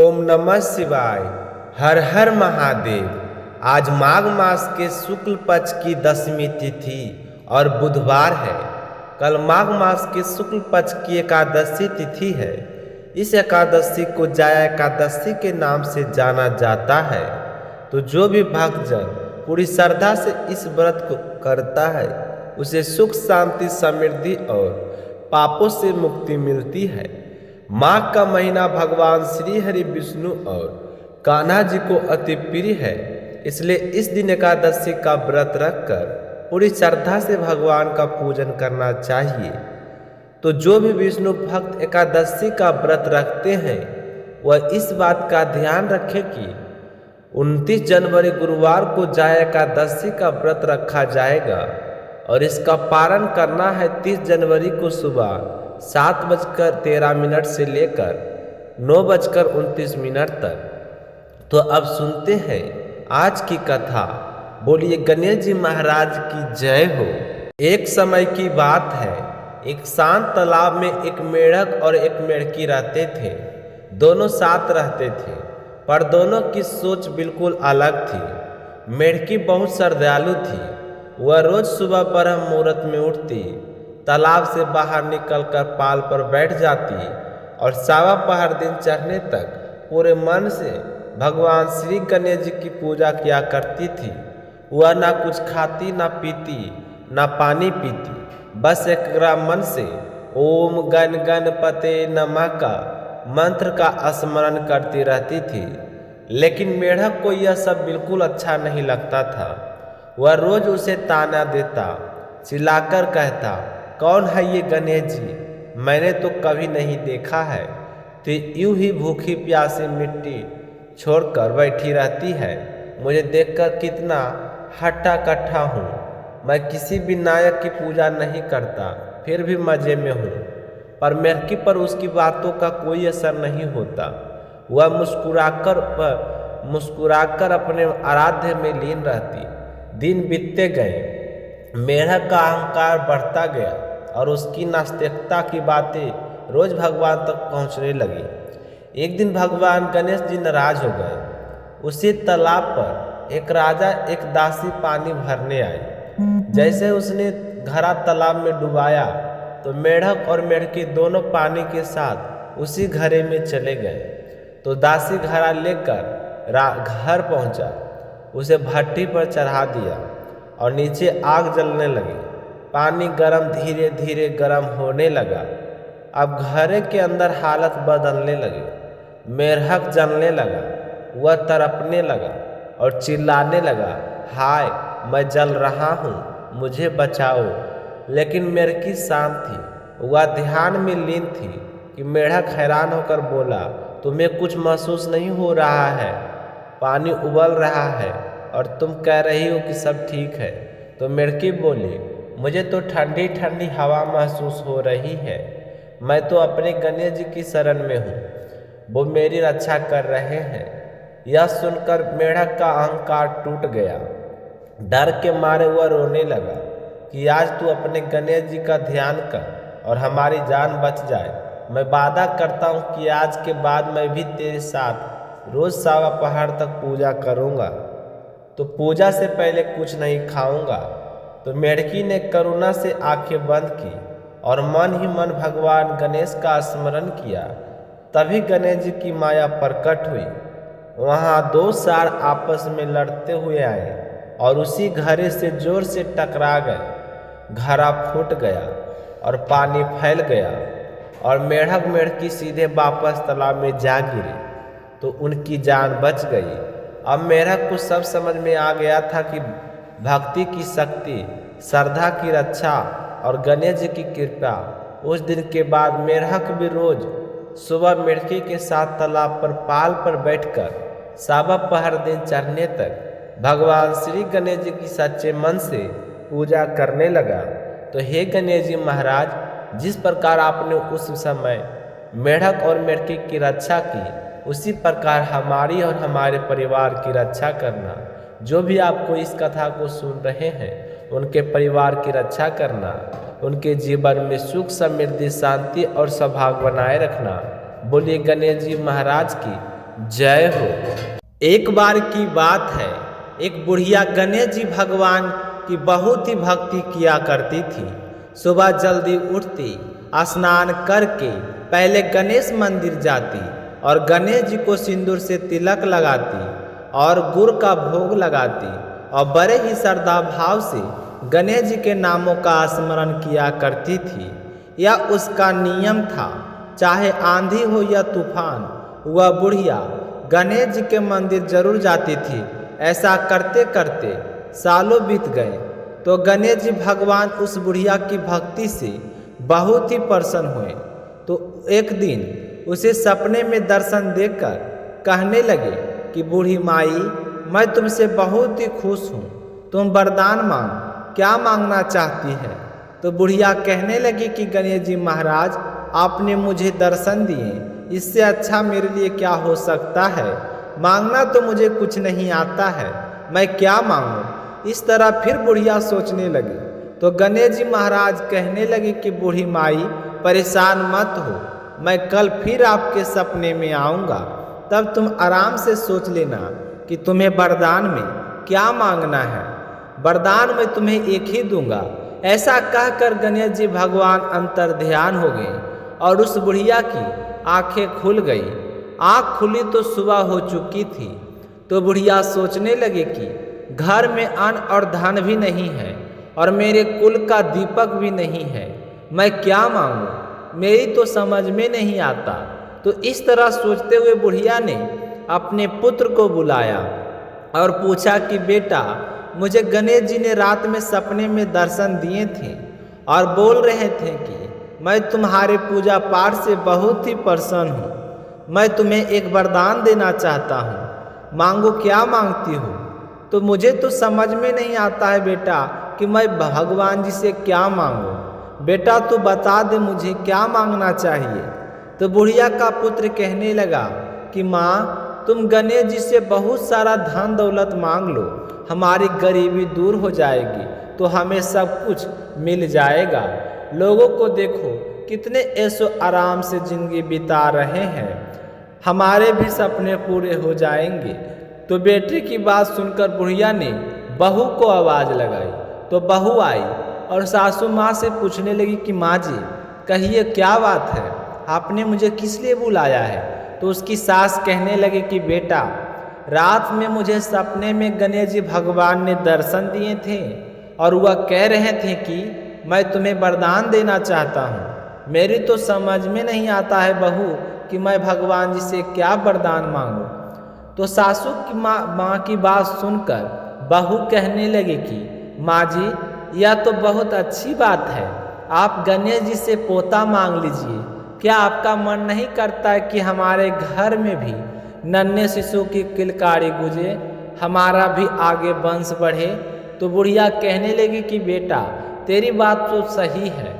ओम नमः शिवाय। हर हर महादेव। आज माघ मास के शुक्ल पक्ष की 10वीं तिथि और बुधवार है। कल माघ मास के शुक्ल पक्ष की एकादशी तिथि है। इस एकादशी को जया एकादशी के नाम से जाना जाता है। तो जो भी भक्तजन पूरी श्रद्धा से इस व्रत को करता है उसे सुख शांति समृद्धि और पापों से मुक्ति मिलती है। माघ का महीना भगवान श्री हरि विष्णु और कान्हा जी को अति प्रिय है, इसलिए इस दिन एकादशी का व्रत रखकर पूरी श्रद्धा से भगवान का पूजन करना चाहिए। तो जो भी विष्णु भक्त एकादशी का व्रत रखते हैं वह इस बात का ध्यान रखें कि 29 जनवरी गुरुवार को जया एकादशी का व्रत रखा जाएगा और इसका पारण करना है 30 जनवरी को सुबह 7:13 से लेकर 9:29 तक। तो अब सुनते हैं आज की कथा। बोलिए गणेश जी महाराज की जय हो। एक समय की बात है, एक शांत तालाब में एक मेढक और एक मेढकी रहते थे। दोनों साथ रहते थे पर दोनों की सोच बिल्कुल अलग थी। मेढकी बहुत श्रद्धालु थी। वह रोज सुबह ब्रह्म मुहूर्त में उठती, तालाब से बाहर निकलकर पाल पर बैठ जाती और सावा पहर दिन चढ़ने तक पूरे मन से भगवान श्री गणेश जी की पूजा किया करती थी। वह ना कुछ खाती ना पीती ना पानी पीती, बस एकरा मन से ओम गण गणपते नमः का मंत्र का स्मरण करती रहती थी। लेकिन मेढक को यह सब बिल्कुल अच्छा नहीं लगता था। वह रोज उसे ताना देता, चिल्लाकर कहता, कौन है ये गणेश जी, मैंने तो कभी नहीं देखा है। तो यूं ही भूखी प्यासी मिट्टी छोड़कर बैठी रहती है। मुझे देखकर कितना हट्टा कट्ठा हूँ। मैं किसी भी नायक की पूजा नहीं करता, फिर भी मज़े में हूँ। पर मेढकी पर उसकी बातों का कोई असर नहीं होता। वह मुस्कुराकर अपने आराध्य में लीन रहती। दिन बीतते गए, मेढक का अहंकार बढ़ता गया और उसकी नास्तिकता की बातें रोज भगवान तक पहुंचने लगी। एक दिन भगवान गणेश जी नाराज हो गए। उसी तालाब पर एक राजा एक दासी पानी भरने आई। जैसे उसने घड़ा तालाब में डुबाया तो मेढक और मेढकी दोनों पानी के साथ उसी घड़े में चले गए। तो दासी घड़ा लेकर घर पहुंचा, उसे भट्टी पर चढ़ा दिया और नीचे आग जलने लगी। पानी धीरे धीरे गर्म होने लगा। अब घरे के अंदर हालत बदलने लगी। मेढक जलने लगा। वह तड़पने लगा और चिल्लाने लगा, हाय मैं जल रहा हूँ, मुझे बचाओ। लेकिन मेढकी शांत थी। वह ध्यान में लीन थी कि मेढक हैरान होकर बोला, तुम्हें कुछ महसूस नहीं हो रहा है? पानी उबल रहा है और तुम कह रही हो कि सब ठीक है। तो मेढकी बोली, मुझे तो ठंडी ठंडी हवा महसूस हो रही है। मैं तो अपने गणेश जी की शरण में हूँ, वो मेरी रक्षा कर रहे हैं। यह सुनकर मेढक का अहंकार टूट गया। डर के मारे वह रोने लगा कि आज तू अपने गणेश जी का ध्यान कर और हमारी जान बच जाए। मैं वादा करता हूँ कि आज के बाद मैं भी तेरे साथ रोज सावा पहाड़ तक पूजा करूँगा। तो पूजा से पहले कुछ नहीं खाऊंगा। तो मेढकी ने करुणा से आंखें बंद की और मन ही मन भगवान गणेश का स्मरण किया। तभी गणेश जी की माया प्रकट हुई। वहाँ दो सार आपस में लड़ते हुए आए और उसी घड़े से जोर से टकरा गए। घड़ा फूट गया और पानी फैल गया और मेढक मेढकी सीधे वापस तालाब में जा गिरी। तो उनकी जान बच गई। अब मेढक को सब समझ में आ गया था कि भक्ति की शक्ति, श्रद्धा की रक्षा और गणेश जी की कृपा। उस दिन के बाद मेढक भी रोज सुबह मेढकी के साथ तालाब पर पाल पर बैठकर सावा पहर दिन चढ़ने तक भगवान श्री गणेश जी की सच्चे मन से पूजा करने लगा। तो हे गणेश जी महाराज, जिस प्रकार आपने उस समय मेढक और मेढकी की रक्षा की, उसी प्रकार हमारी और हमारे परिवार की रक्षा करना। जो भी आपको इस कथा को सुन रहे हैं उनके परिवार की रक्षा करना, उनके जीवन में सुख समृद्धि शांति और सौभाग्य बनाए रखना। बोलिए गणेश जी महाराज की जय हो। एक बार की बात है, एक बुढ़िया गणेश जी भगवान की बहुत ही भक्ति किया करती थी। सुबह जल्दी उठती, स्नान करके पहले गणेश मंदिर जाती और गणेश जी को सिंदूर से तिलक लगाती और गुड़ का भोग लगाती और बड़े ही श्रद्धा भाव से गणेश जी के नामों का स्मरण किया करती थी। यह उसका नियम था, चाहे आंधी हो या तूफान, वह बुढ़िया गणेश जी के मंदिर जरूर जाती थी। ऐसा करते करते सालों बीत गए तो गणेश जी भगवान उस बुढ़िया की भक्ति से बहुत ही प्रसन्न हुए। तो एक दिन उसे सपने में दर्शन देकर कहने लगे कि बूढ़ी माई, मैं तुमसे बहुत ही खुश हूँ, तुम वरदान मांग, क्या मांगना चाहती है? तो बुढ़िया कहने लगी कि गणेश जी महाराज, आपने मुझे दर्शन दिए, इससे अच्छा मेरे लिए क्या हो सकता है? मांगना तो मुझे कुछ नहीं आता है, मैं क्या मांगूं? इस तरह फिर बुढ़िया सोचने लगी। तो गणेश जी महाराज कहने लगे कि बूढ़ी माई, परेशान मत हो, मैं कल फिर आपके सपने में आऊँगा, तब तुम आराम से सोच लेना कि तुम्हें वरदान में क्या मांगना है। वरदान मैं तुम्हें एक ही दूंगा। ऐसा कहकर गणेश जी भगवान अंतर ध्यान हो गए और उस बुढ़िया की आंखें खुल गई। आंख खुली तो सुबह हो चुकी थी। तो बुढ़िया सोचने लगे कि घर में अन्न और धन भी नहीं है और मेरे कुल का दीपक भी नहीं है, मैं क्या मांगूं? मेरी तो समझ में नहीं आता। तो इस तरह सोचते हुए बुढ़िया ने अपने पुत्र को बुलाया और पूछा कि बेटा, मुझे गणेश जी ने रात में सपने में दर्शन दिए थे और बोल रहे थे कि मैं तुम्हारे पूजा पाठ से बहुत ही प्रसन्न हूँ, मैं तुम्हें एक वरदान देना चाहता हूँ, मांगो, क्या मांगती हो? तो मुझे तो समझ में नहीं आता है बेटा कि मैं भगवान जी से क्या मांगूं। बेटा तू बता दे मुझे क्या मांगना चाहिए। तो बुढ़िया का पुत्र कहने लगा कि माँ, तुम गणेश जी से बहुत सारा धन दौलत मांग लो, हमारी गरीबी दूर हो जाएगी, तो हमें सब कुछ मिल जाएगा। लोगों को देखो कितने ऐशो आराम से जिंदगी बिता रहे हैं, हमारे भी सपने पूरे हो जाएंगे। तो बेटे की बात सुनकर बुढ़िया ने बहू को आवाज़ लगाई। तो बहू आई और सासू माँ से पूछने लगी कि माँ जी, कहिए क्या बात है, आपने मुझे किस लिए बुलाया है? तो उसकी सास कहने लगी कि बेटा, रात में मुझे सपने में गणेश जी भगवान ने दर्शन दिए थे और वह कह रहे थे कि मैं तुम्हें वरदान देना चाहता हूँ। मेरी तो समझ में नहीं आता है बहू कि मैं भगवान जी से क्या वरदान मांगूं। तो सासू की माँ की बात सुनकर बहू कहने लगी कि माँ जी, यह तो बहुत अच्छी बात है, आप गणेश जी से पोता मांग लीजिए। क्या आपका मन नहीं करता है कि हमारे घर में भी नन्हे शिशु की किलकारी गूंजे, हमारा भी आगे वंश बढ़े? तो बुढ़िया कहने लगी कि बेटा, तेरी बात तो सही है।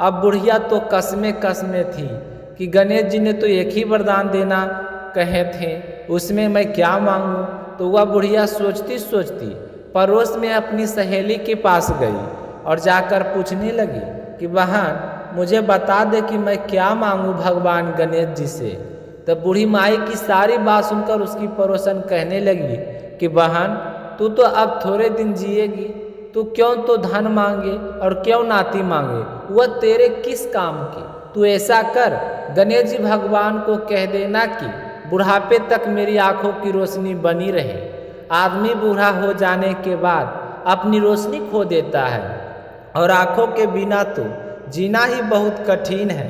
अब बुढ़िया तो कसमें थी कि गणेश जी ने तो एक ही वरदान देना कहे थे, उसमें मैं क्या मांगूं? तो वह बुढ़िया सोचती सोचती पड़ोस में अपनी सहेली के पास गई और जाकर पूछने लगी कि बहन, मुझे बता दे कि मैं क्या मांगूं भगवान गणेश जी से। तब बूढ़ी माई की सारी बात सुनकर उसकी पड़ोसन कहने लगी कि बहन, तू तो अब थोड़े दिन जिएगी, तू क्यों तो धन मांगे और क्यों नाती मांगे, वह तेरे किस काम की? तू ऐसा कर, गणेश जी भगवान को कह देना कि बुढ़ापे तक मेरी आंखों की रोशनी बनी रहे। आदमी बूढ़ा हो जाने के बाद अपनी रोशनी खो देता है और आंखों के बिना तो जीना ही बहुत कठिन है।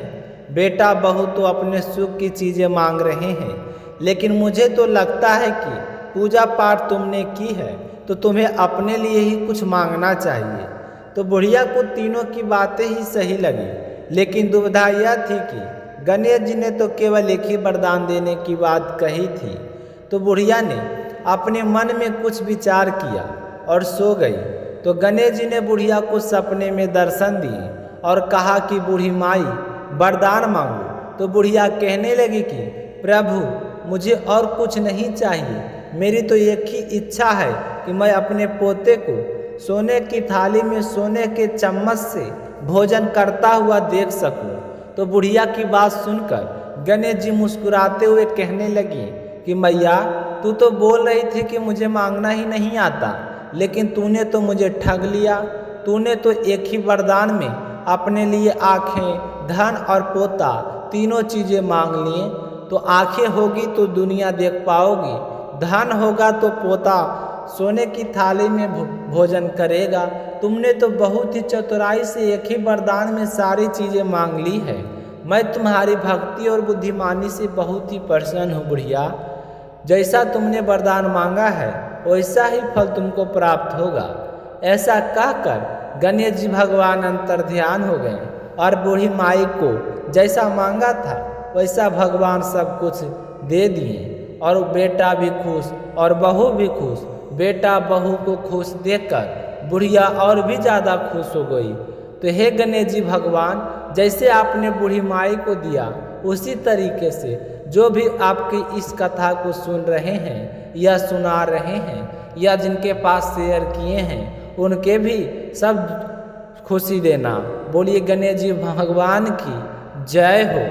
बेटा, बहू तो अपने सुख की चीज़ें मांग रहे हैं, लेकिन मुझे तो लगता है कि पूजा पाठ तुमने की है तो तुम्हें अपने लिए ही कुछ मांगना चाहिए। तो बुढ़िया को तीनों की बातें ही सही लगी, लेकिन दुविधा यह थी कि गणेश जी ने तो केवल एक ही वरदान देने की बात कही थी। तो बुढ़िया ने अपने मन में कुछ विचार किया और सो गई। तो गणेश जी ने बुढ़िया को सपने में दर्शन दिए और कहा कि बूढ़ी माई, वरदान मांगो। तो बुढ़िया कहने लगी कि प्रभु, मुझे और कुछ नहीं चाहिए, मेरी तो एक ही इच्छा है कि मैं अपने पोते को सोने की थाली में सोने के चम्मच से भोजन करता हुआ देख सकूं। तो बुढ़िया की बात सुनकर गणेश जी मुस्कुराते हुए कहने लगी कि मैया तू तो बोल रही थी कि मुझे मांगना ही नहीं आता, लेकिन तूने तो मुझे ठग लिया। तूने तो एक ही वरदान में अपने लिए आँखें, धन और पोता तीनों चीज़ें मांग लिए। तो आँखें होगी तो दुनिया देख पाओगी, धन होगा तो पोता सोने की थाली में भोजन करेगा। तुमने तो बहुत ही चतुराई से एक ही वरदान में सारी चीज़ें मांग ली है। मैं तुम्हारी भक्ति और बुद्धिमानी से बहुत ही प्रसन्न हूँ बुढ़िया। जैसा तुमने वरदान मांगा है वैसा ही फल तुमको प्राप्त होगा। ऐसा कहकर गणेश जी भगवान अंतर ध्यान हो गए और बूढ़ी माई को जैसा मांगा था वैसा भगवान सब कुछ दे दिए। और बेटा भी खुश और बहू भी खुश। बेटा बहू को खुश देखकर बुढ़िया और भी ज़्यादा खुश हो गई। तो हे गणेश जी भगवान, जैसे आपने बूढ़ी माई को दिया उसी तरीके से जो भी आपकी इस कथा को सुन रहे हैं या सुना रहे हैं या जिनके पास शेयर किए हैं उनके भी सब खुशी देना। बोलिए गणेश जी भगवान की जय हो।